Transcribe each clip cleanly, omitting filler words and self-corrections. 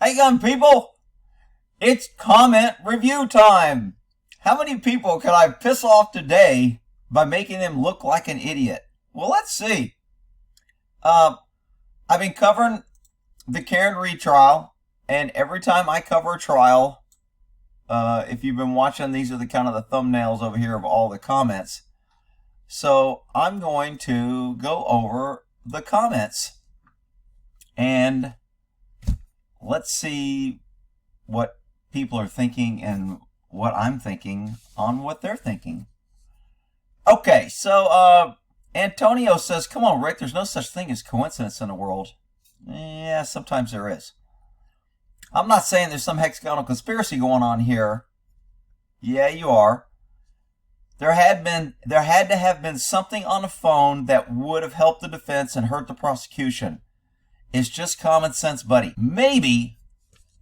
Hey, young people, it's comment review time. How many people can I piss off today by making them look like an idiot? Well, let's see. I've been covering the Karen Reed trial, and every time I cover a trial, if you've been watching, these are the kind of the thumbnails over here of all the comments. So I'm going to go over the comments and let's see what people are thinking and what I'm thinking on what they're thinking. Okay, so Antonio says, come on, Rick, there's no such thing as coincidence in the world. Yeah, sometimes there is. I'm not saying there's some hexagonal conspiracy going on here. Yeah, you are. There had to have been something on the phone that would have helped the defense and hurt the prosecution. It's just common sense, buddy. Maybe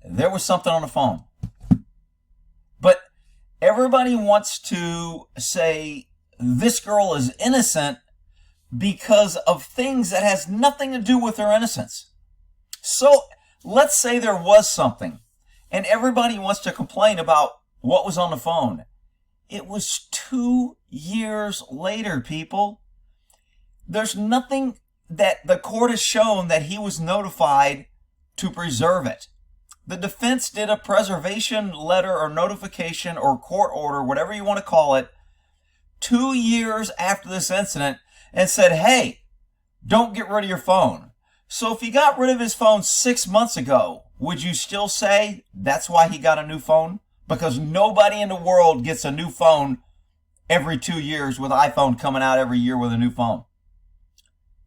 there was something on the phone. But everybody wants to say this girl is innocent because of things that has nothing to do with her innocence. So let's say there was something and everybody wants to complain about what was on the phone. It was 2 years later, people. There's nothing that the court has shown that he was notified to preserve it. The defense did a preservation letter or notification or court order, whatever you want to call it, 2 years after this incident and said, hey, don't get rid of your phone. So if he got rid of his phone 6 months ago, would you still say that's why he got a new phone? Because nobody in the world gets a new phone every 2 years with iPhone coming out every year with a new phone.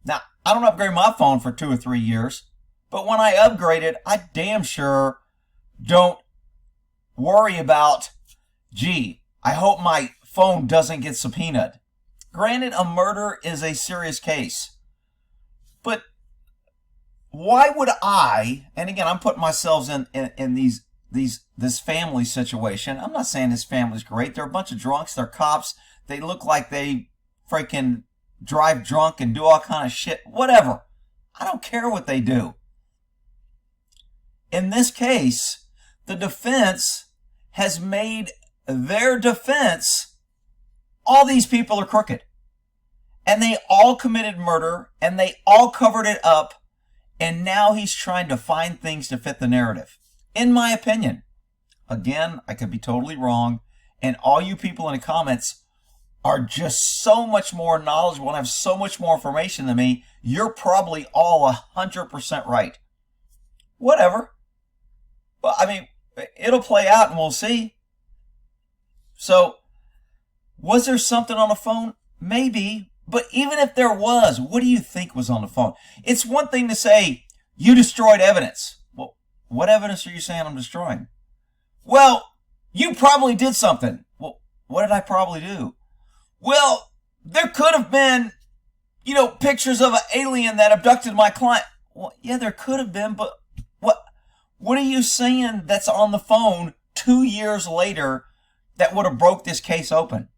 Now, I don't upgrade my phone for 2 or 3 years, but when I upgrade it, I damn sure don't worry about, gee, I hope my phone doesn't get subpoenaed. Granted, a murder is a serious case, but why would I, and again, I'm putting myself in this family situation. I'm not saying this family's great. They're a bunch of drunks. They're cops. They look like they freaking drive drunk and do all kind of shit. Whatever. I don't care what they do. In this case, the defense has made their defense, all these people are crooked. And they all committed murder, and they all covered it up, and now he's trying to find things to fit the narrative. In my opinion, again, I could be totally wrong, and all you people in the comments are just so much more knowledgeable and have so much more information than me. You're probably all 100% right. Whatever. Well, I mean, it'll play out and we'll see. So, was there something on the phone? Maybe. But even if there was, what do you think was on the phone? It's one thing to say, you destroyed evidence. Well, what evidence are you saying I'm destroying? Well, you probably did something. Well, what did I probably do? Well, there could have been, pictures of an alien that abducted my client. Well, yeah, there could have been, but what are you saying that's on the phone 2 years later that would have broke this case open?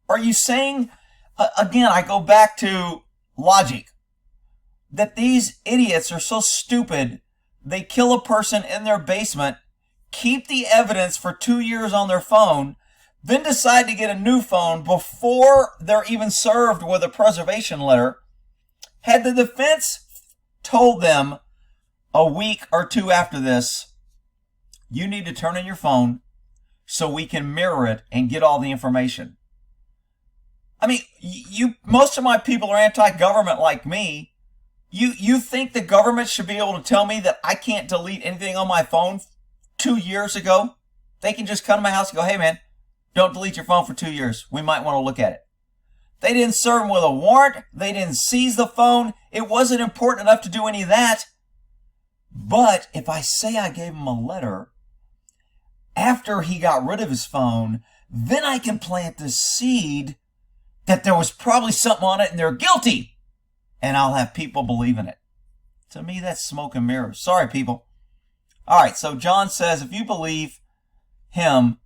Are you saying, again, I go back to logic, that these idiots are so stupid, they kill a person in their basement, keep the evidence for 2 years on their phone, then decide to get a new phone before they're even served with a preservation letter? Had the defense told them a week or two after this, you need to turn in your phone so we can mirror it and get all the information. I mean, most of my people are anti-government like me. You think the government should be able to tell me that I can't delete anything on my phone 2 years ago? They can just come to my house and go, hey man, don't delete your phone for 2 years. We might want to look at it. They didn't serve him with a warrant. They didn't seize the phone. It wasn't important enough to do any of that. But if I say I gave him a letter after he got rid of his phone, then I can plant the seed that there was probably something on it and they're guilty. And I'll have people believe in it. To me, that's smoke and mirrors. Sorry, people. All right, so John says, if you believe him,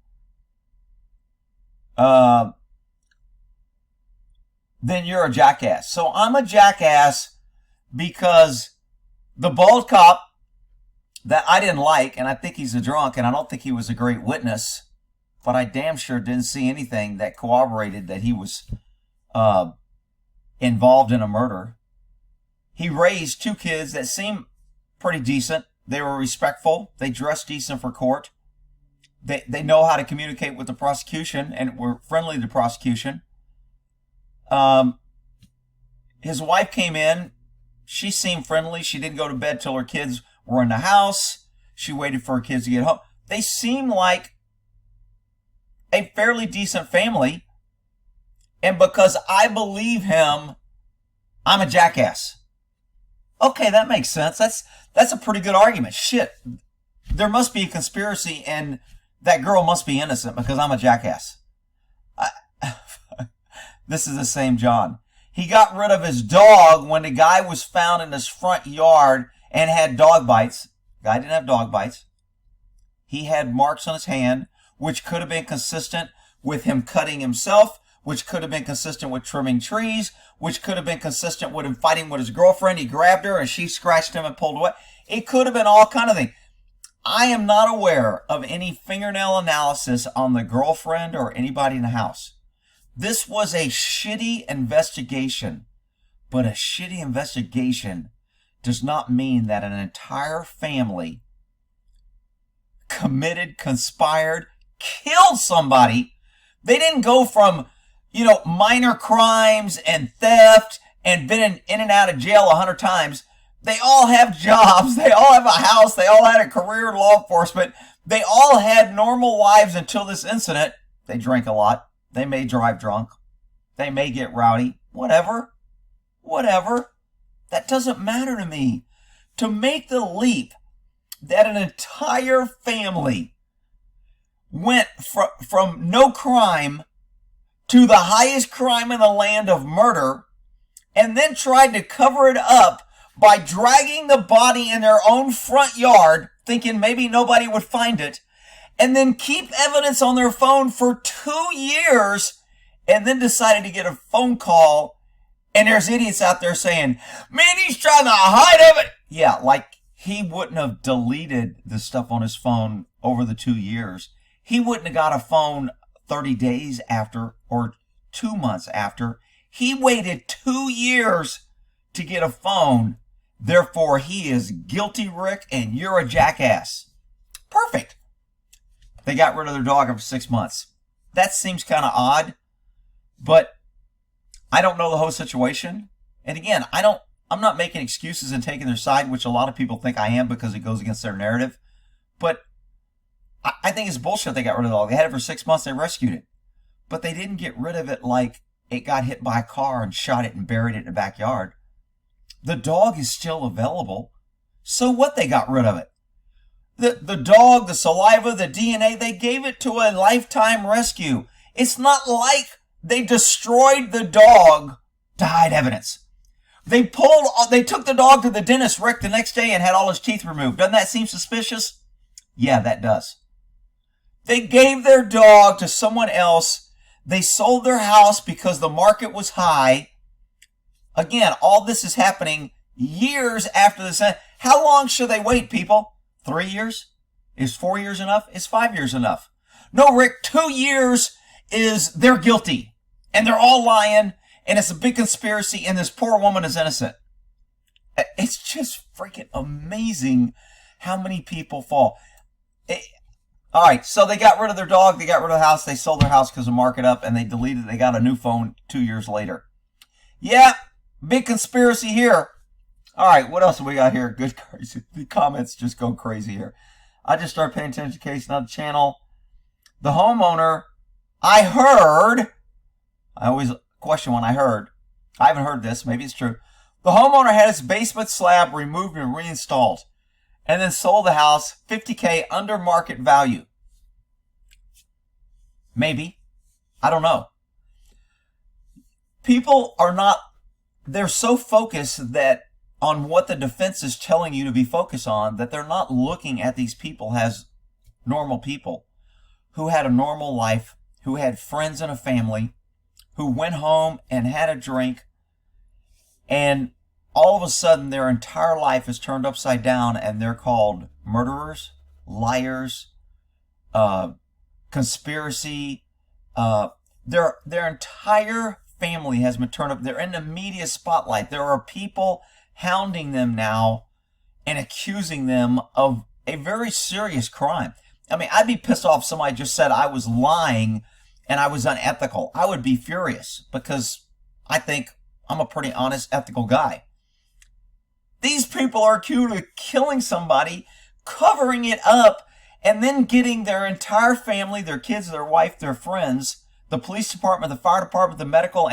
then you're a jackass. So I'm a jackass because the bald cop that I didn't like, and I think he's a drunk, and I don't think he was a great witness, but I damn sure didn't see anything that corroborated that he was involved in a murder. He raised 2 kids that seemed pretty decent. They were respectful. They dressed decent for court. They know how to communicate with the prosecution and were friendly to the prosecution. His wife came in. She seemed friendly. She didn't go to bed till her kids were in the house. She waited for her kids to get home. They seemed like a fairly decent family. And because I believe him, I'm a jackass. Okay, that makes sense. That's a pretty good argument. Shit. There must be a conspiracy and that girl must be innocent because I'm a jackass. This is the same John. He got rid of his dog when the guy was found in his front yard and had dog bites. The guy didn't have dog bites. He had marks on his hand, which could have been consistent with him cutting himself, which could have been consistent with trimming trees, which could have been consistent with him fighting with his girlfriend. He grabbed her and she scratched him and pulled away. It could have been all kind of things. I am not aware of any fingernail analysis on the girlfriend or anybody in the house. This was a shitty investigation, but a shitty investigation does not mean that an entire family committed, conspired, killed somebody. They didn't go from, minor crimes and theft and been in and out of jail 100 times. They all have jobs. They all have a house. They all had a career in law enforcement. They all had normal lives until this incident. They drank a lot. They may drive drunk. They may get rowdy. Whatever. That doesn't matter to me. To make the leap that an entire family went from no crime to the highest crime in the land of murder and then tried to cover it up by dragging the body in their own front yard, thinking maybe nobody would find it, and then keep evidence on their phone for 2 years, and then decided to get a phone call, and there's idiots out there saying, man, he's trying to hide evidence. Yeah, like he wouldn't have deleted the stuff on his phone over the 2 years. He wouldn't have got a phone 30 days after or 2 months after. He waited 2 years to get a phone. Therefore, he is guilty, Rick, and you're a jackass. Perfect. They got rid of their dog after 6 months. That seems kind of odd, but I don't know the whole situation. And again, I'm not making excuses and taking their side, which a lot of people think I am because it goes against their narrative. But I think it's bullshit they got rid of the dog. They had it for 6 months. They rescued it. But they didn't get rid of it like it got hit by a car and shot it and buried it in the backyard. The dog is still available. So what? They got rid of it. The dog, the saliva, the DNA, they gave it to a lifetime rescue. It's not like they destroyed the dog to hide evidence. They took the dog to the dentist, Rick, the next day and had all his teeth removed. Doesn't that seem suspicious? Yeah, that does. They gave their dog to someone else. They sold their house because the market was high. Again, all this is happening years after this. How long should they wait, people? 3 years? Is 4 years enough? Is 5 years enough? No, Rick, 2 years is they're guilty. And they're all lying. And it's a big conspiracy. And this poor woman is innocent. It's just freaking amazing how many people fall. All right, so they got rid of their dog. They got rid of the house. They sold their house because of market up. And they deleted it. They got a new phone 2 years later. Yeah, big conspiracy here. All right, what else have we got here? Good crazy. The comments just go crazy here. I just started paying attention to the case, not the channel. The homeowner, I always question when I heard. I haven't heard this. Maybe it's true. The homeowner had his basement slab removed and reinstalled and then sold the house $50K under market value. Maybe. I don't know. People are not, they're so focused that on what the defense is telling you to be focused on that they're not looking at these people as normal people who had a normal life, who had friends and a family, who went home and had a drink, and all of a sudden their entire life is turned upside down and they're called murderers, liars, conspiracy. Their entire family has been turned up. They're in the media spotlight. There are people hounding them now and accusing them of a very serious crime. I mean, I'd be pissed off if somebody just said I was lying and I was unethical. I would be furious because I think I'm a pretty honest, ethical guy. These people are accused of killing somebody, covering it up, and then getting their entire family, their kids, their wife, their friends, the police department, the fire department, the medical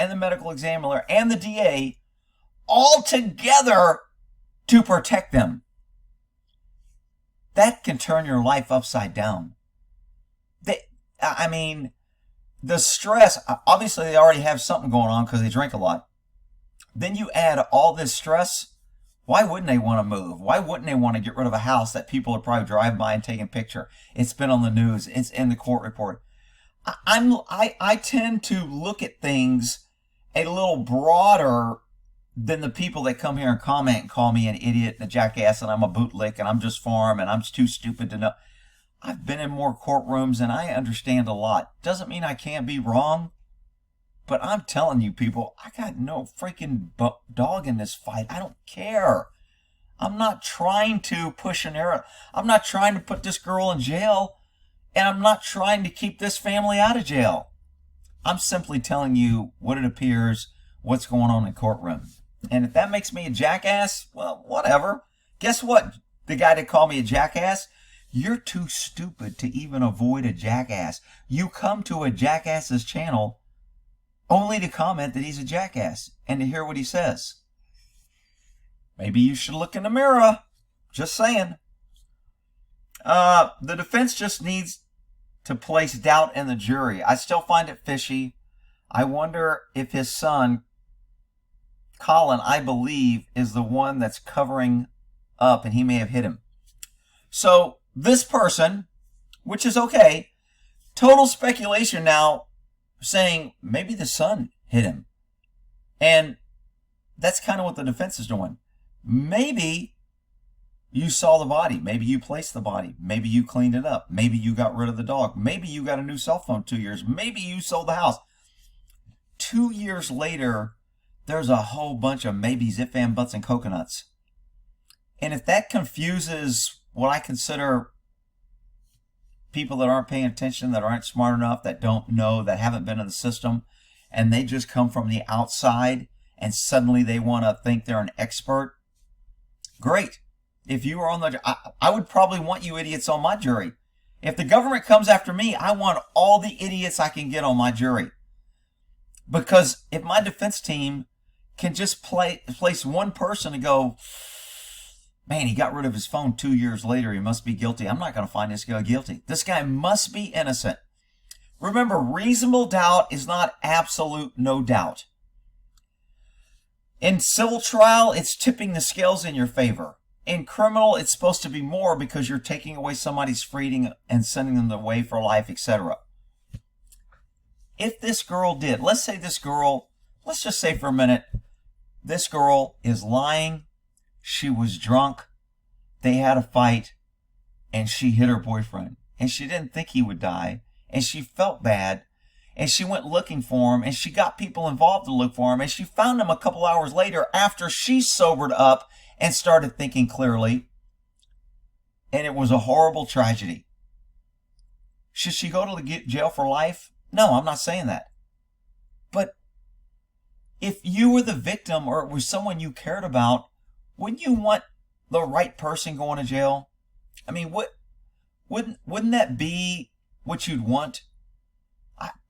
examiner, and the DA all together to protect them. That can turn your life upside down. The stress, obviously they already have something going on because they drink a lot. Then you add all this stress. Why wouldn't they want to move? Why wouldn't they want to get rid of a house that people are probably driving by and taking a picture? It's been on the news. It's in the court report. I tend to look at things a little broader than the people that come here and comment and call me an idiot and a jackass and I'm a bootlick and I'm just farm and I'm too stupid to know. I've been in more courtrooms and I understand a lot. Doesn't mean I can't be wrong. But I'm telling you people, I got no freaking dog in this fight. I don't care. I'm not trying to push an error. I'm not trying to put this girl in jail. And I'm not trying to keep this family out of jail. I'm simply telling you what it appears, what's going on in the courtroom. And if that makes me a jackass, well, whatever. Guess what? The guy that called me a jackass, you're too stupid to even avoid a jackass. You come to a jackass's channel only to comment that he's a jackass and to hear what he says. Maybe you should look in the mirror. Just saying. The defense just needs to place doubt in the jury. I still find it fishy. I wonder if his son, Colin, I believe, is the one that's covering up and he may have hit him. So this person, which is okay, total speculation now, saying maybe the son hit him. And that's kind of what the defense is doing. Maybe you saw the body. Maybe you placed the body. Maybe you cleaned it up. Maybe you got rid of the dog. Maybe you got a new cell phone 2 years. Maybe you sold the house. 2 years later, there's a whole bunch of maybes, if, and, buts, and coconuts. And if that confuses what I consider people that aren't paying attention, that aren't smart enough, that don't know, that haven't been in the system, and they just come from the outside and suddenly they want to think they're an expert, great. If you were on the, I would probably want you idiots on my jury. If the government comes after me, I want all the idiots I can get on my jury. Because if my defense team can just place one person and go, man, he got rid of his phone 2 years later, he must be guilty. I'm not going to find this guy guilty. This guy must be innocent. Remember, reasonable doubt is not absolute no doubt. In civil trial, it's tipping the scales in your favor. In criminal, it's supposed to be more because you're taking away somebody's freedom and sending them away for life, etc. If this girl did, let's just say for a minute, this girl is lying, she was drunk, they had a fight, and she hit her boyfriend. And she didn't think he would die, and she felt bad, and she went looking for him, and she got people involved to look for him, and she found him a couple hours later after she sobered up and started thinking clearly, and it was a horrible tragedy. Should she go to jail for life? No, I'm not saying that. But if you were the victim or it was someone you cared about, wouldn't you want the right person going to jail? I mean, wouldn't that be what you'd want?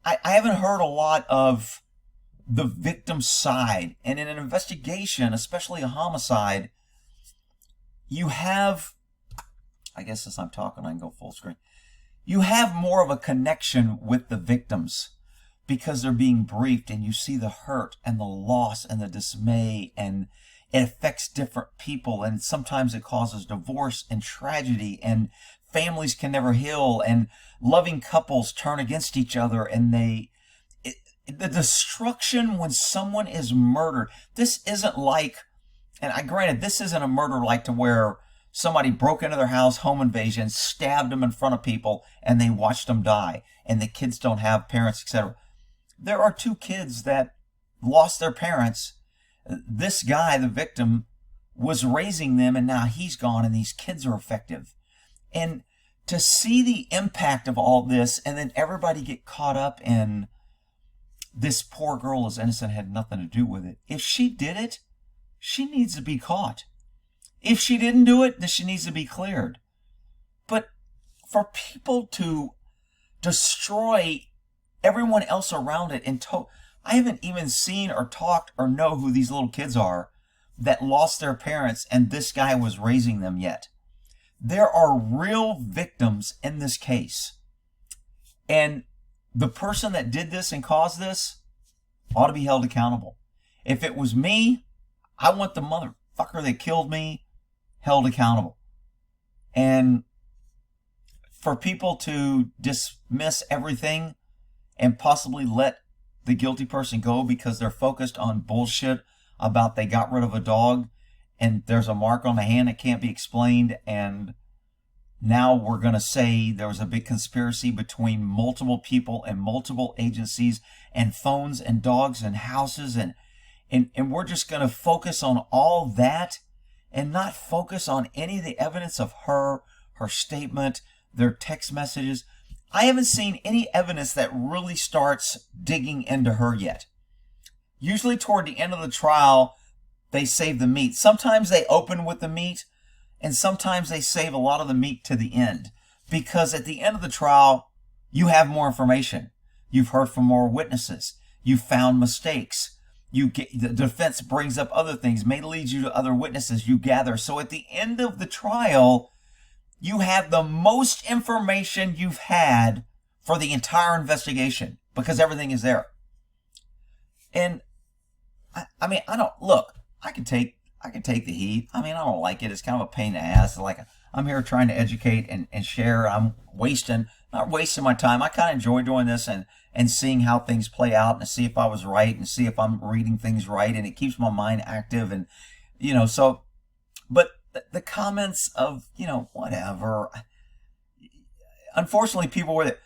I haven't heard a lot of the victim side. And in an investigation, especially a homicide, you have, I guess as I'm talking, I can go full screen. You have more of a connection with the victims because they're being briefed and you see the hurt and the loss and the dismay, and it affects different people, and sometimes it causes divorce and tragedy, and families can never heal, and loving couples turn against each other, and the destruction when someone is murdered. This isn't like, and granted, this isn't a murder like to where somebody broke into their house, home invasion, stabbed them in front of people, and they watched them die, and the kids don't have parents, etc. There are 2 kids that lost their parents. This guy, the victim, was raising them, and now he's gone, and these kids are effective. And to see the impact of all this, and then everybody get caught up in this poor girl is innocent, had nothing to do with it. If she did it, she needs to be caught. If she didn't do it, then she needs to be cleared. But for people to destroy everyone else around it, and I haven't even seen or talked or know who these little kids are that lost their parents and this guy was raising them yet. There are real victims in this case. And the person that did this and caused this ought to be held accountable. If it was me, I want the motherfucker that killed me held accountable. And for people to dismiss everything and possibly let the guilty person go because they're focused on bullshit about they got rid of a dog and there's a mark on the hand that can't be explained, and now we're going to say there was a big conspiracy between multiple people and multiple agencies and phones and dogs and houses, and we're just going to focus on all that and not focus on any of the evidence of her statement, their text messages. I haven't seen any evidence that really starts digging into her yet. Usually toward the end of the trial, they save the meat. Sometimes they open with the meat, and sometimes they save a lot of the meat to the end. Because at the end of the trial, you have more information. You've heard from more witnesses. You've found mistakes. The defense brings up other things, may lead you to other witnesses you gather. So at the end of the trial, you have the most information you've had for the entire investigation because everything is there. And I mean, I can take the heat. I mean, I don't like it. It's kind of a pain in the ass. Like, I'm here trying to educate and share. I'm not wasting my time. I kind of enjoy doing this and seeing how things play out and see if I was right and see if I'm reading things right. And it keeps my mind active. And, but the comments of, whatever. Unfortunately, people were,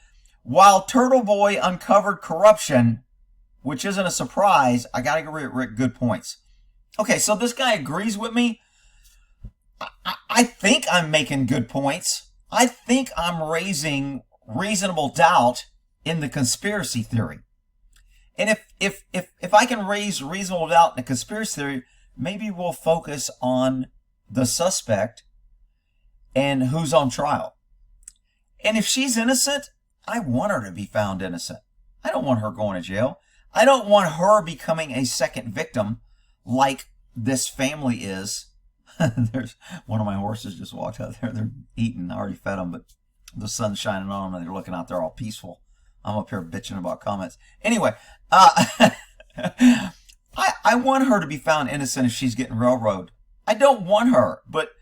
while Turtle Boy uncovered corruption, which isn't a surprise, I got to give Rick good points. Okay, so this guy agrees with me. I think I'm making good points. I think I'm raising reasonable doubt in the conspiracy theory. And if I can raise reasonable doubt in the conspiracy theory, maybe we'll focus on the suspect and who's on trial. And if she's innocent, I want her to be found innocent. I don't want her going to jail. I don't want her becoming a second victim like this family is. There's one of my horses just walked out there. They're eating. I already fed them, but the sun's shining on them and they're looking out there all peaceful. I'm up here bitching about comments. Anyway, I want her to be found innocent if she's getting railroaded. I don't want her, but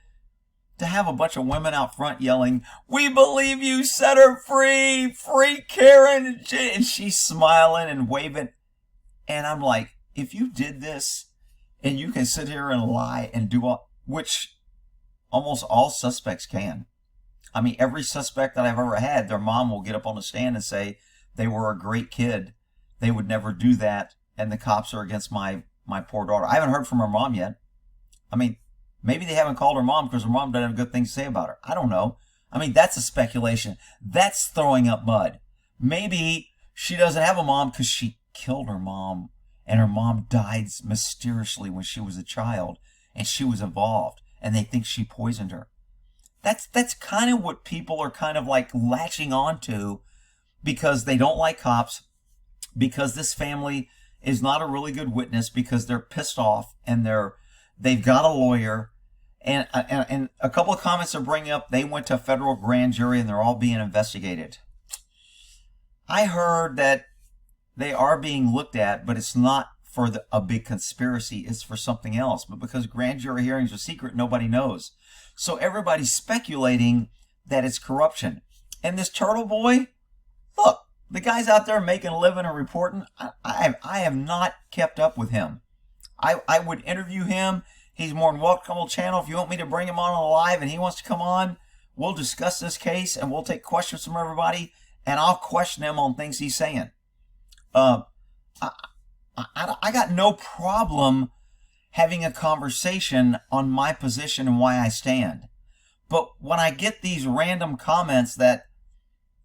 to have a bunch of women out front yelling, "We believe you, set her free, free Karen," and she's smiling and waving. And I'm like, if you did this and you can sit here and lie and do all, which almost all suspects can. I mean, every suspect that I've ever had, their mom will get up on the stand and say they were a great kid. They would never do that. And the cops are against my poor daughter. I haven't heard from her mom yet. I mean, maybe they haven't called her mom because her mom doesn't have good things to say about her. I don't know. I mean, that's a speculation. That's throwing up mud. Maybe she doesn't have a mom because she killed her mom and her mom died mysteriously when she was a child and she was involved and they think she poisoned her. That's kind of what people are kind of like latching on to because they don't like cops, because this family is not a really good witness, because they're pissed off and they've got a lawyer. And a couple of comments are bringing up they went to a federal grand jury and they're all being investigated. I heard that they are being looked at, but it's not for a big conspiracy. It's for something else. But because grand jury hearings are secret, nobody knows. So everybody's speculating that it's corruption. And this Turtle Boy, look, the guy's out there making a living and reporting. I have not kept up with him. I would interview him. He's more than welcome on the channel. If you want me to bring him on live and he wants to come on, we'll discuss this case and we'll take questions from everybody and I'll question him on things he's saying. I got no problem having a conversation on my position and why I stand. But when I get these random comments that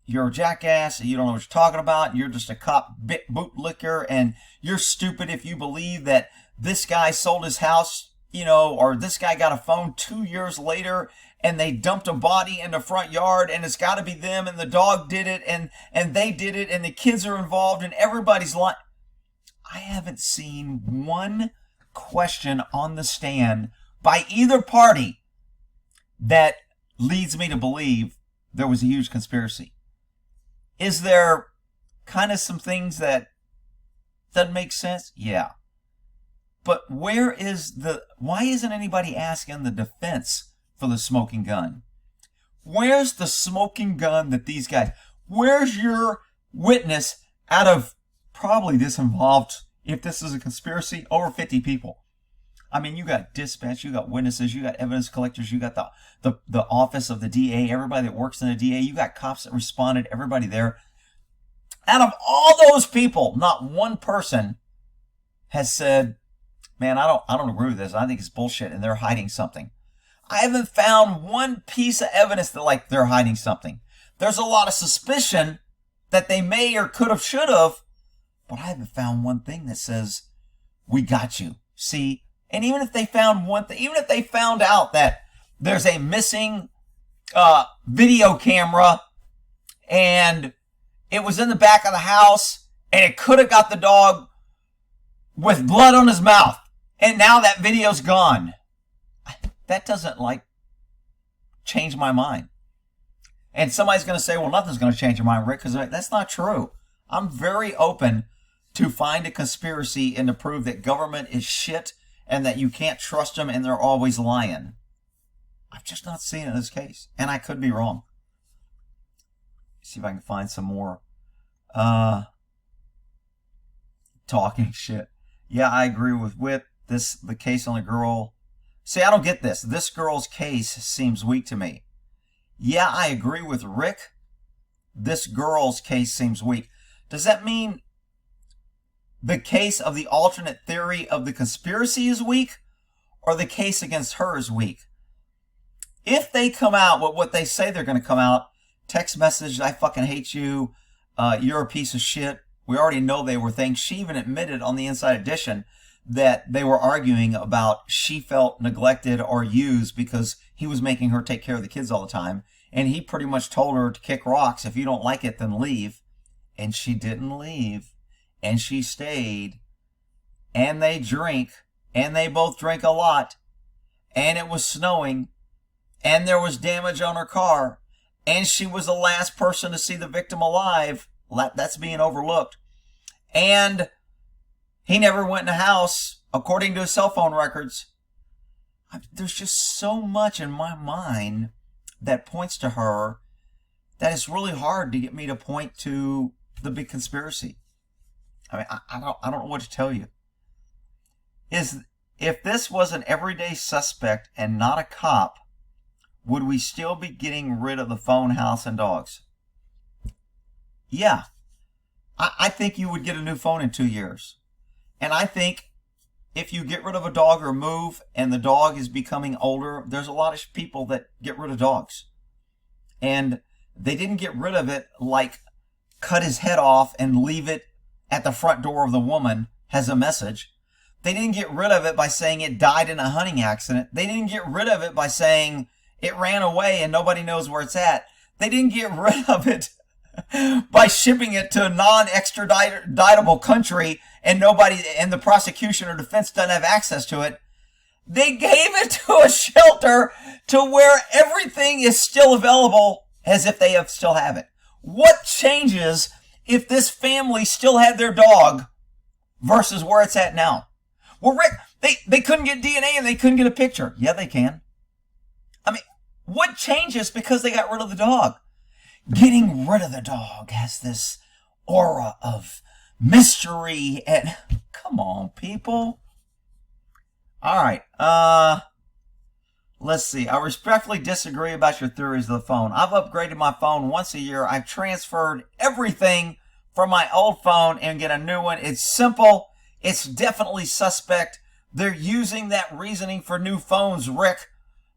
you're a jackass, you don't know what you're talking about, you're just a cop bootlicker, and you're stupid if you believe that this guy sold his house, you know, or this guy got a phone 2 years later and they dumped a body in the front yard and it's got to be them and the dog did it and they did it and the kids are involved and everybody's lying. I haven't seen one question on the stand by either party that leads me to believe there was a huge conspiracy. Is there kind of some things that doesn't make sense? Yeah. But why isn't anybody asking the defense for the smoking gun? Where's the smoking gun that these guys, where's your witness out of probably this involved, if this is a conspiracy, over 50 people? I mean, you got dispatch, you got witnesses, you got evidence collectors, you got the office of the DA, everybody that works in the DA, you got cops that responded, everybody there. Out of all those people, not one person has said, man, I don't agree with this. I think it's bullshit and they're hiding something. I haven't found one piece of evidence that, like, they're hiding something. There's a lot of suspicion that they may or could have, should have, but I haven't found one thing that says, we got you. See? And even if they found one thing, even if they found out that there's a missing video camera and it was in the back of the house and it could have got the dog with blood on his mouth and now that video's gone, that doesn't, like, change my mind. And somebody's going to say, well, nothing's going to change your mind, Rick, because that's not true. I'm very open to find a conspiracy and to prove that government is shit and that you can't trust them and they're always lying. I've just not seen it in this case. And I could be wrong. See if I can find some more talking shit. Yeah, I agree with Whit. The case on the girl. See, I don't get this. This girl's case seems weak to me. Yeah, I agree with Rick. This girl's case seems weak. Does that mean the case of the alternate theory of the conspiracy is weak, or the case against her is weak? If they come out with what they say they're going to come out, text message, I fucking hate you, you're a piece of shit. We already know they were things. She even admitted on the Inside Edition that they were arguing about she felt neglected or used because he was making her take care of the kids all the time. And he pretty much told her to kick rocks. If you don't like it, then leave. And she didn't leave. And she stayed, and they drink, and they both drink a lot, and it was snowing, and there was damage on her car, and she was the last person to see the victim alive. That's being overlooked. And he never went in the house, according to his cell phone records. There's just so much in my mind that points to her that it's really hard to get me to point to the big conspiracy. I mean, I don't know what to tell you. If this was an everyday suspect and not a cop, would we still be getting rid of the phone, house, and dogs? Yeah. I think you would get a new phone in 2 years. And I think if you get rid of a dog or move and the dog is becoming older, there's a lot of people that get rid of dogs. And they didn't get rid of it like cut his head off and leave it at the front door of the woman as a message. They didn't get rid of it by saying it died in a hunting accident. They didn't get rid of it by saying it ran away and nobody knows where it's at. They didn't get rid of it by shipping it to a non-extraditable country and the prosecution or defense doesn't have access to it. They gave it to a shelter to where everything is still available as if they still have it. What changes if this family still had their dog versus where it's at now? Well, Rick, they couldn't get DNA and they couldn't get a picture. Yeah, they can. I mean, what changes because they got rid of the dog? Getting rid of the dog has this aura of mystery and... Come on, people. All right. Let's see. I respectfully disagree about your theories of the phone. I've upgraded my phone once a year. I've transferred everything from my old phone and get a new one. It's simple. It's definitely suspect. They're using that reasoning for new phones, Rick.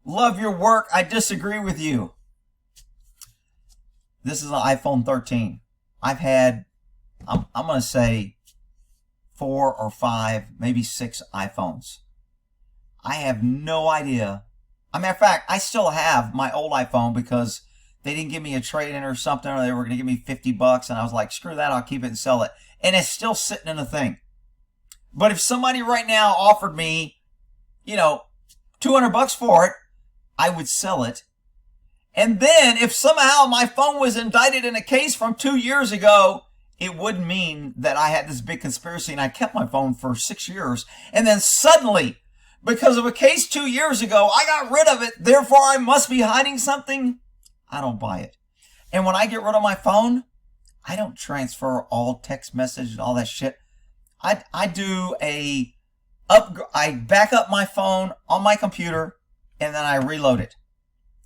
Love your work. I disagree with you. This is an iPhone 13. I've had, I'm going to say 4 or 5, maybe 6 iPhones. I have no idea. As a matter of fact, I still have my old iPhone because they didn't give me a trade-in or something, or they were going to give me $50, and I was like, screw that, I'll keep it and sell it. And it's still sitting in the thing. But if somebody right now offered me, $200 for it, I would sell it. And then if somehow my phone was indicted in a case from 2 years ago, it would mean that I had this big conspiracy and I kept my phone for 6 years. And then suddenly, because of a case 2 years ago, I got rid of it. Therefore, I must be hiding something. I don't buy it. And when I get rid of my phone, I don't transfer all text message and all that shit. I back up my phone on my computer and then I reload it.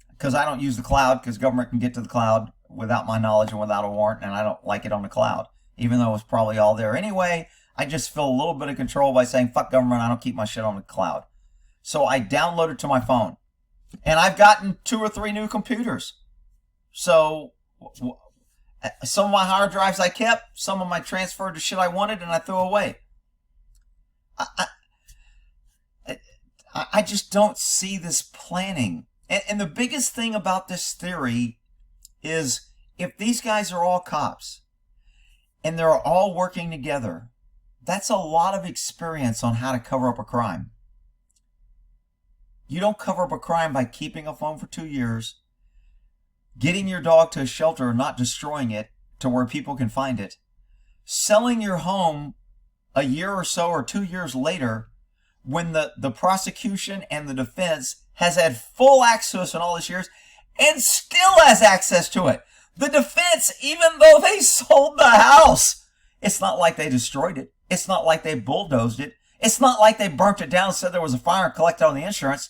Because I don't use the cloud, because government can get to the cloud without my knowledge and without a warrant, and I don't like it on the cloud. Even though it's probably all there anyway, I just feel a little bit of control by saying, fuck government, I don't keep my shit on the cloud. So I download it to my phone. And I've gotten 2 or 3 new computers. So some of my hard drives I kept, some of my transferred to shit I wanted, and I threw away. I just don't see this planning. And the biggest thing about this theory is if these guys are all cops and they're all working together, that's a lot of experience on how to cover up a crime. You don't cover up a crime by keeping a phone for 2 years, getting your dog to a shelter and not destroying it to where people can find it, selling your home a year or so or 2 years later when the prosecution and the defense has had full access in all these years and still has access to it. The defense, even though they sold the house, it's not like they destroyed it. It's not like they bulldozed it. It's not like they burnt it down and said there was a fire and collected on the insurance.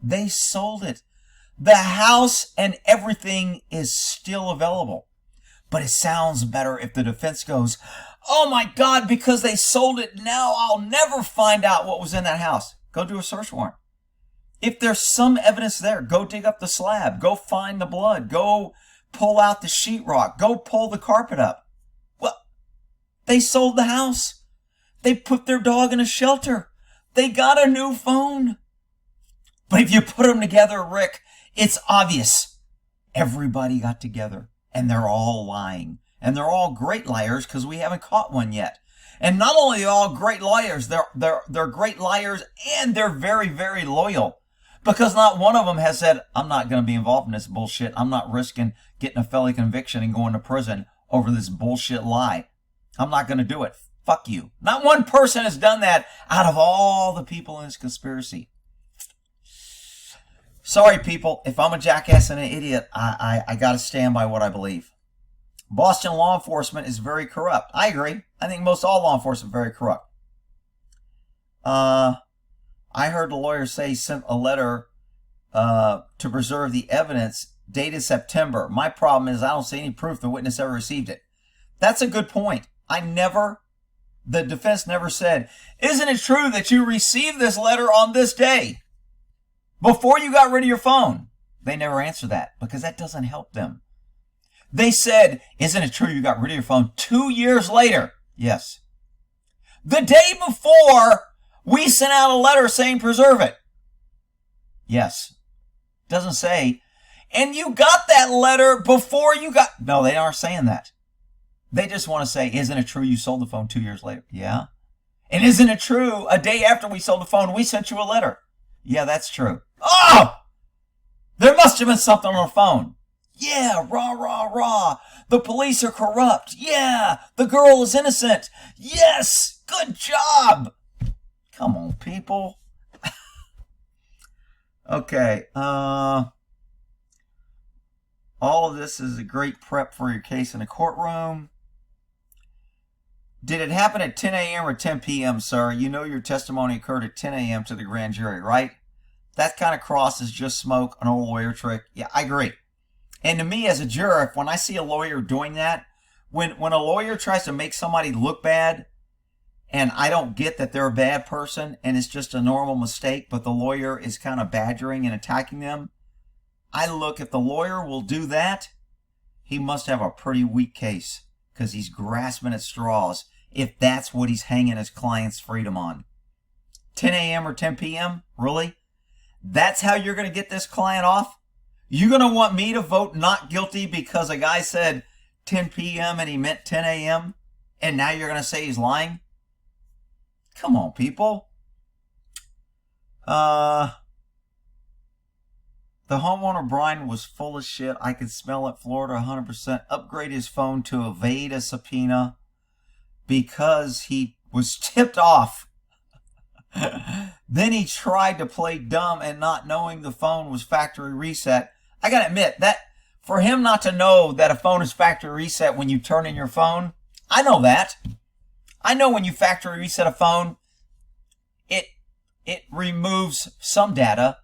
They sold it. The house and everything is still available. But it sounds better if the defense goes, oh my God, because they sold it, now I'll never find out what was in that house. Go do a search warrant. If there's some evidence there, go dig up the slab. Go find the blood. Go pull out the sheetrock. Go pull the carpet up. Well, they sold the house. They put their dog in a shelter. They got a new phone. But if you put them together, Rick, it's obvious. Everybody got together, and they're all lying. And they're all great liars because we haven't caught one yet. And not only are they all great liars, they're great liars, and they're very, very loyal. Because not one of them has said, I'm not going to be involved in this bullshit. I'm not risking getting a felony conviction and going to prison over this bullshit lie. I'm not going to do it. Fuck you. Not one person has done that out of all the people in this conspiracy. Sorry, people. If I'm a jackass and an idiot, I got to stand by what I believe. Boston law enforcement is very corrupt. I agree. I think most all law enforcement are very corrupt. I heard the lawyer say he sent a letter to preserve the evidence dated September. My problem is I don't see any proof the witness ever received it. That's a good point. The defense never said, isn't it true that you received this letter on this day before you got rid of your phone? They never answer that because that doesn't help them. They said, isn't it true you got rid of your phone 2 years later? Yes. The day before, we sent out a letter saying preserve it. Yes. Doesn't say, and you got that letter before you got... No, they aren't saying that. They just want to say, isn't it true you sold the phone 2 years later? Yeah. And isn't it true a day after we sold the phone, we sent you a letter? Yeah, that's true. Oh! There must have been something on the phone. Yeah, rah, rah, rah. The police are corrupt. Yeah, the girl is innocent. Yes, good job. Come on, people. Okay, all of this is a great prep for your case in a courtroom. Did it happen at 10 a.m. or 10 p.m., sir? You know your testimony occurred at 10 a.m. to the grand jury, right? That kind of crosses just smoke, an old lawyer trick. Yeah, I agree. And to me as a juror, when I see a lawyer doing that, when a lawyer tries to make somebody look bad, and I don't get that they're a bad person and it's just a normal mistake, but the lawyer is kind of badgering and attacking them, I look, if the lawyer will do that, he must have a pretty weak case because he's grasping at straws if that's what he's hanging his client's freedom on. 10 a.m. or 10 p.m.? Really? That's how you're going to get this client off? You're going to want me to vote not guilty because a guy said 10 p.m. and he meant 10 a.m.? And now you're going to say he's lying? Come on, people. The homeowner, Brian, was full of shit. I could smell it. Florida 100%. Upgrade his phone to evade a subpoena because he was tipped off. Then he tried to play dumb and not knowing the phone was factory reset. I got to admit, that for him not to know that a phone is factory reset when you turn in your phone, I know that. I know when you factory reset a phone, it removes some data.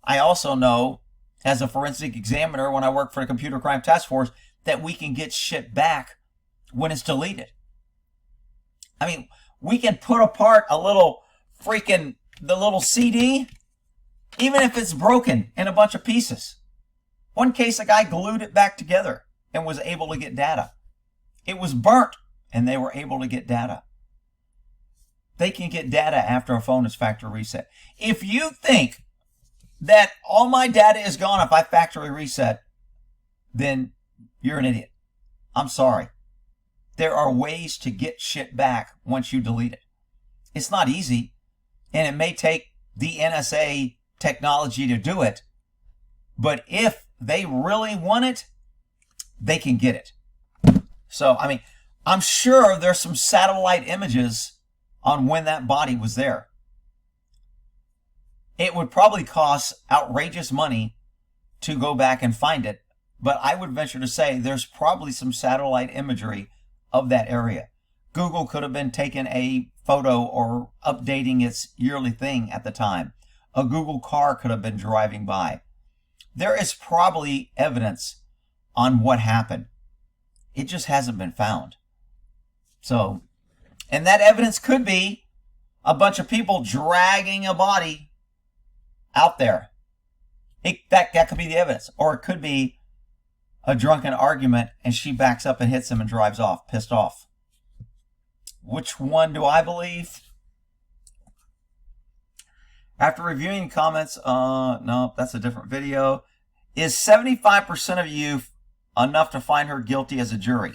I also know, as a forensic examiner, when I work for the Computer Crime Task Force, that we can get shit back when it's deleted. I mean, we can put apart a little freaking, the little CD, even if it's broken in a bunch of pieces. One case, a guy glued it back together and was able to get data. It was burnt, and they were able to get data. They can get data after a phone is factory reset. If you think that all my data is gone if I factory reset, then you're an idiot. I'm sorry. There are ways to get shit back once you delete it. It's not easy, and it may take the NSA technology to do it, but if they really want it, they can get it. So, I mean, I'm sure there's some satellite images on when that body was there. It would probably cost outrageous money to go back and find it, but I would venture to say there's probably some satellite imagery of that area. Google could have been taking a photo or updating its yearly thing at the time. A Google car could have been driving by. There is probably evidence on what happened. It just hasn't been found. So, and that evidence could be a bunch of people dragging a body out there. That could be the evidence. Or it could be a drunken argument and she backs up and hits him and drives off, pissed off. Which one do I believe? After reviewing comments, no, that's a different video. Is 75% of you enough to find her guilty as a jury?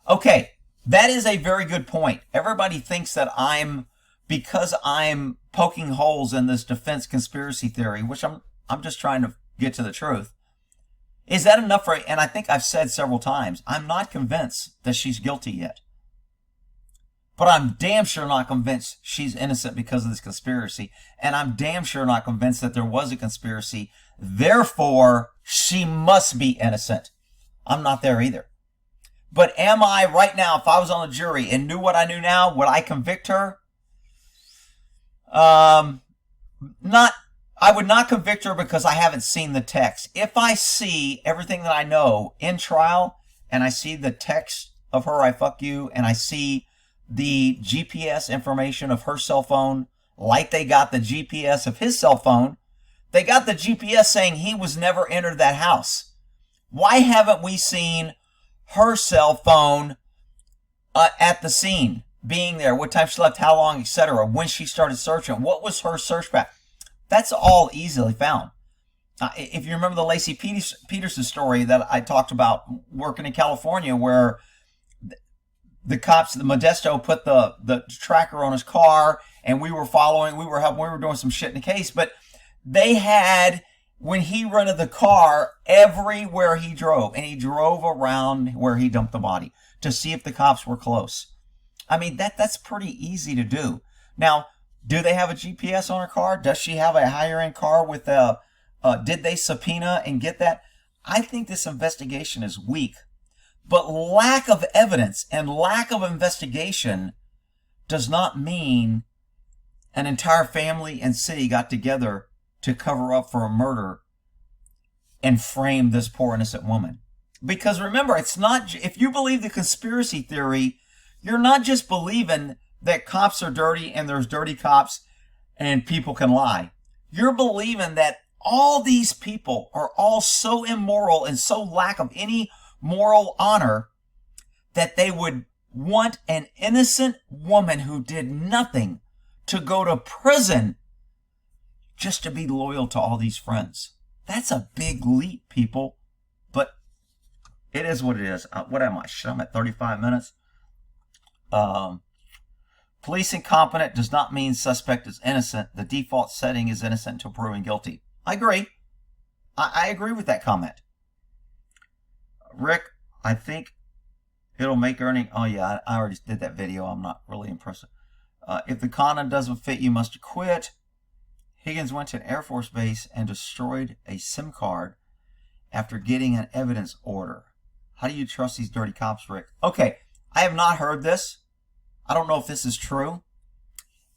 Okay, that is a very good point. Everybody thinks that because I'm poking holes in this defense conspiracy theory, which I'm just trying to get to the truth. Is that enough for, and I think I've said several times, I'm not convinced that she's guilty yet. But I'm damn sure not convinced she's innocent because of this conspiracy. And I'm damn sure not convinced that there was a conspiracy. Therefore, she must be innocent. I'm not there either. But am I right now, if I was on the jury and knew what I knew now, would I convict her? I would not convict her because I haven't seen the text. If I see everything that I know in trial and I see the text of her, I fuck you, and I see the GPS information of her cell phone, like they got the GPS of his cell phone, they got the GPS saying he was never entered that house. Why haven't we seen her cell phone at the scene, being there, what time she left, how long, etc., when she started searching, what was her search path? That's all easily found. If you remember the Lacey Peterson story that I talked about working in California, where the cops, the Modesto, put the tracker on his car, and we were following, we were helping, we were doing some shit in the case, but they had, when he rented the car, everywhere he drove, and he drove around where he dumped the body to see if the cops were close. I mean, that's pretty easy to do. Now, do they have a GPS on her car? Does she have a higher-end car with did they subpoena and get that? I think this investigation is weak But lack of evidence and lack of investigation does not mean an entire family and city got together to cover up for a murder and frame this poor innocent woman. Because remember, it's not, if you believe the conspiracy theory, you're not just believing that cops are dirty and there's dirty cops and people can lie. You're believing that all these people are all so immoral and so lack of any moral honor that they would want an innocent woman who did nothing to go to prison just to be loyal to all these friends. That's a big leap, people. But it is what it is. What am I? I'm at 35 minutes. Police incompetent does not mean suspect is innocent. The default setting is innocent until proven guilty. I agree. I agree with that comment. Rick, I think it'll make earning. Oh yeah, I already did that video. I'm not really impressed. If the condom doesn't fit, you must quit. Higgins went to an Air Force base and destroyed a SIM card after getting an evidence order. How do you trust these dirty cops, Rick? Okay, I have not heard this. I don't know if this is true.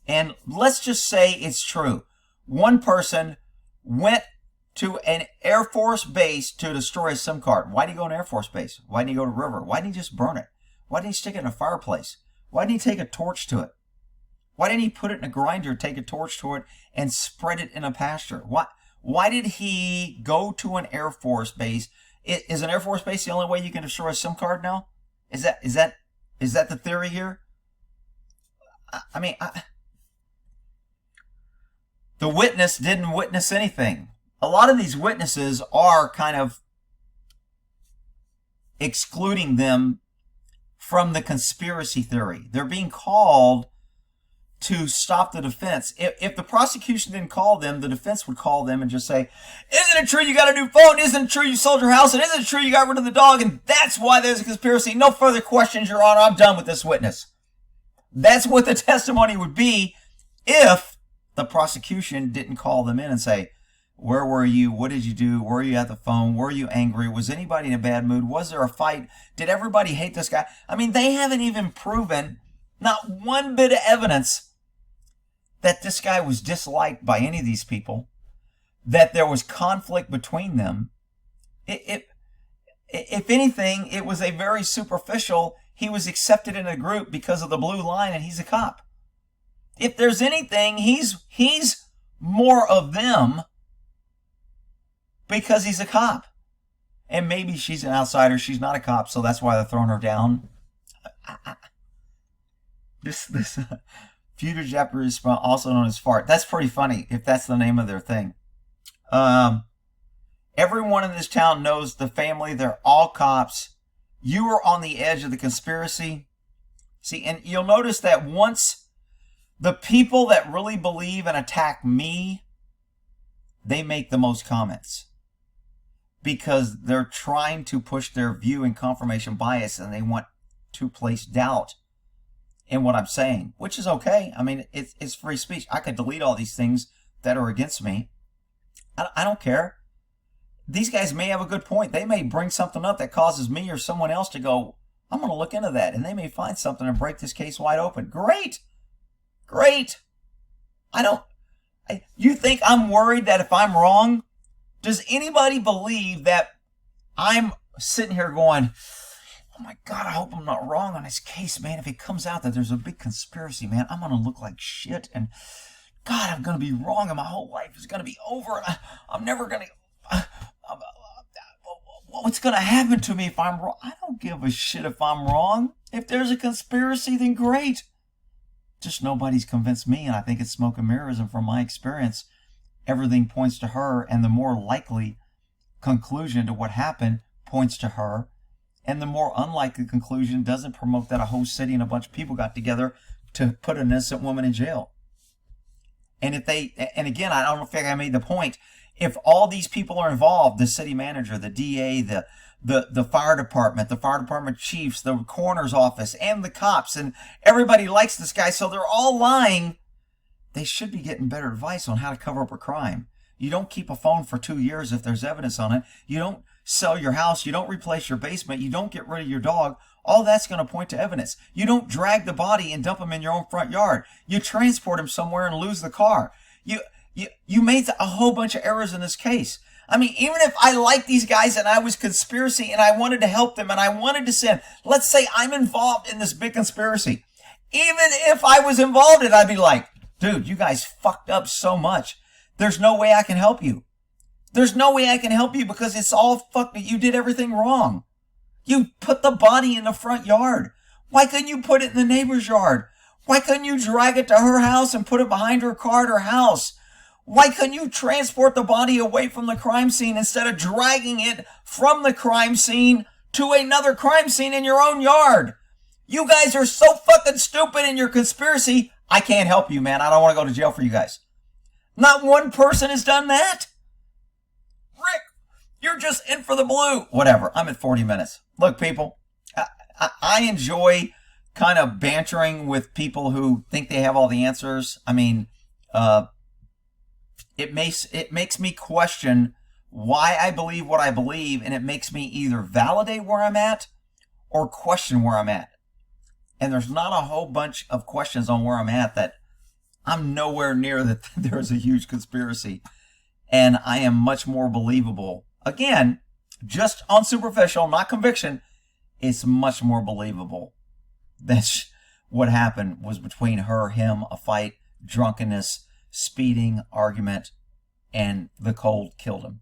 And let's just say it's true. One person went to an Air Force base to destroy a SIM card. Why did he go to an Air Force base? Why didn't he go to a river? Why didn't he just burn it? Why didn't he stick it in a fireplace? Why didn't he take a torch to it? Why didn't he put it in a grinder, take a torch to it, and spread it in a pasture? Why did he go to an Air Force base? Is an Air Force base the only way you can destroy a SIM card now? Is that the theory here? I mean, the witness didn't witness anything. A lot of these witnesses are kind of excluding them from the conspiracy theory. They're being called to stop the defense. If the prosecution didn't call them, the defense would call them and just say, isn't it true you got a new phone? Isn't it true you sold your house? And isn't it true you got rid of the dog? And that's why there's a conspiracy. No further questions, Your Honor. I'm done with this witness. That's what the testimony would be if the prosecution didn't call them in and say, where were you? What did you do? Were you at the phone? Were you angry? Was anybody in a bad mood? Was there a fight? Did everybody hate this guy? I mean, they haven't even proven not one bit of evidence that this guy was disliked by any of these people, that there was conflict between them. If anything, it was a very superficial, he was accepted in a group because of the blue line and he's a cop. If there's anything, he's more of them because he's a cop. And maybe she's an outsider, she's not a cop, so that's why they're throwing her down. This future Jeopardy response, also known as fart. That's pretty funny if that's the name of their thing. Everyone in this town knows the family. They're all cops. You are on the edge of the conspiracy. See, and you'll notice that once the people that really believe and attack me, they make the most comments because they're trying to push their view and confirmation bias, and they want to place doubt in what I'm saying, which is okay. I mean, it's free speech. I could delete all these things that are against me. I don't care. These guys may have a good point. They may bring something up that causes me or someone else to go, I'm going to look into that. And they may find something and break this case wide open. Great. Great. You think I'm worried that if I'm wrong? Does anybody believe that I'm sitting here going, oh my God, I hope I'm not wrong on this case, man. If it comes out that there's a big conspiracy, man, I'm going to look like shit. And God, I'm going to be wrong and my whole life is going to be over. And I'm never going to... what's going to happen to me if I'm wrong? I don't give a shit if I'm wrong. If there's a conspiracy, then great. Just nobody's convinced me, and I think it's smoke and mirrors. And from my experience, everything points to her, and the more likely conclusion to what happened points to her, and the more unlikely conclusion doesn't promote that a whole city and a bunch of people got together to put an innocent woman in jail. And again, I don't think I made the point. If all these people are involved, the city manager, the DA, the fire department chiefs, the coroner's office, and the cops, and everybody likes this guy, so they're all lying, they should be getting better advice on how to cover up a crime. You don't keep a phone for 2 years if there's evidence on it. You don't sell your house, you don't replace your basement, you don't get rid of your dog, all that's going to point to evidence. You don't drag the body and dump him in your own front yard. You transport him somewhere and lose the car. You made a whole bunch of errors in this case. I mean, even if I like these guys and I was conspiracy and I wanted to help them and I wanted to send, let's say I'm involved in this big conspiracy. Even if I was involved in it, I'd be like, dude, you guys fucked up so much. There's no way I can help you. There's no way I can help you because it's all fucked. You did everything wrong. You put the body in the front yard. Why couldn't you put it in the neighbor's yard? Why couldn't you drag it to her house and put it behind her car at her house? Why couldn't you transport the body away from the crime scene instead of dragging it from the crime scene to another crime scene in your own yard? You guys are so fucking stupid in your conspiracy. I can't help you, man. I don't want to go to jail for you guys. Not one person has done that. Rick, you're just in for the blue. Whatever. I'm at 40 minutes. Look, people, I enjoy kind of bantering with people who think they have all the answers. I mean, it makes me question why I believe what I believe, and it makes me either validate where I'm at or question where I'm at. And there's not a whole bunch of questions on where I'm at that I'm nowhere near that there's a huge conspiracy. And I am much more believable. Again, just on superficial, not conviction, it's much more believable. That's what happened was between her, him, a fight, drunkenness, speeding, argument, and the cold killed him.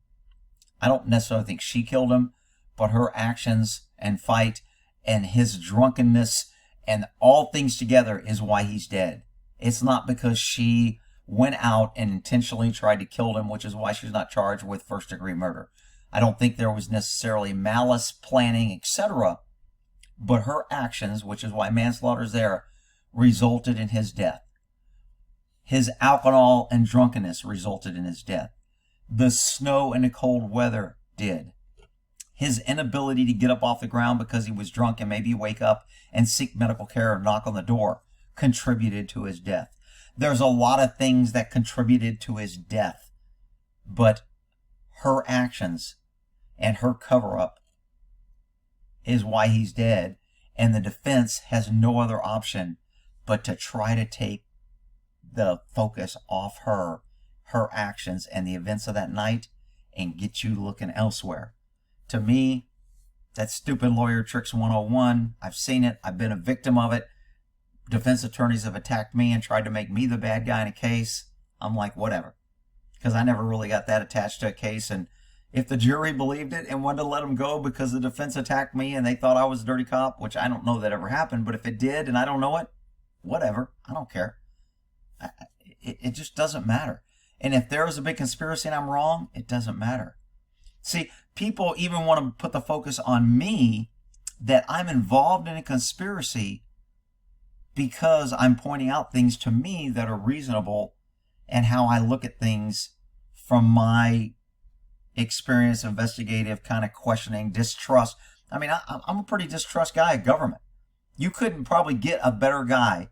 I don't necessarily think she killed him, but her actions and fight and his drunkenness and all things together is why he's dead. It's not because she went out and intentionally tried to kill him, which is why she's not charged with first-degree murder. I don't think there was necessarily malice, planning, etc., but her actions, which is why manslaughter is there, resulted in his death. His alcohol and drunkenness resulted in his death. The snow and the cold weather did. His inability to get up off the ground because he was drunk and maybe wake up and seek medical care or knock on the door contributed to his death. There's a lot of things that contributed to his death, but her actions and her cover-up is why he's dead, and the defense has no other option but to try to take the focus off her actions and the events of that night and get you looking elsewhere. To me, that's stupid lawyer tricks 101. I've seen it. I've been a victim of it. Defense attorneys have attacked me and tried to make me the bad guy in a case. I'm like, whatever. Because I never really got that attached to a case. And if the jury believed it and wanted to let him go because the defense attacked me and they thought I was a dirty cop, which I don't know that ever happened, but if it did and I don't know it, whatever. I don't care. It just doesn't matter. And if there is a big conspiracy and I'm wrong, it doesn't matter. See, people even want to put the focus on me that I'm involved in a conspiracy because I'm pointing out things to me that are reasonable and how I look at things from my experience, investigative kind of questioning, distrust. I mean, I'm a pretty distrust guy at government. You couldn't probably get a better guy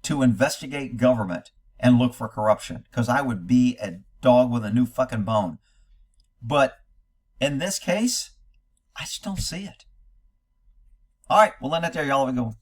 to investigate government and look for corruption because I would be a dog with a new fucking bone. But in this case, I just don't see it. All right, we'll end it there. Y'all have a good one.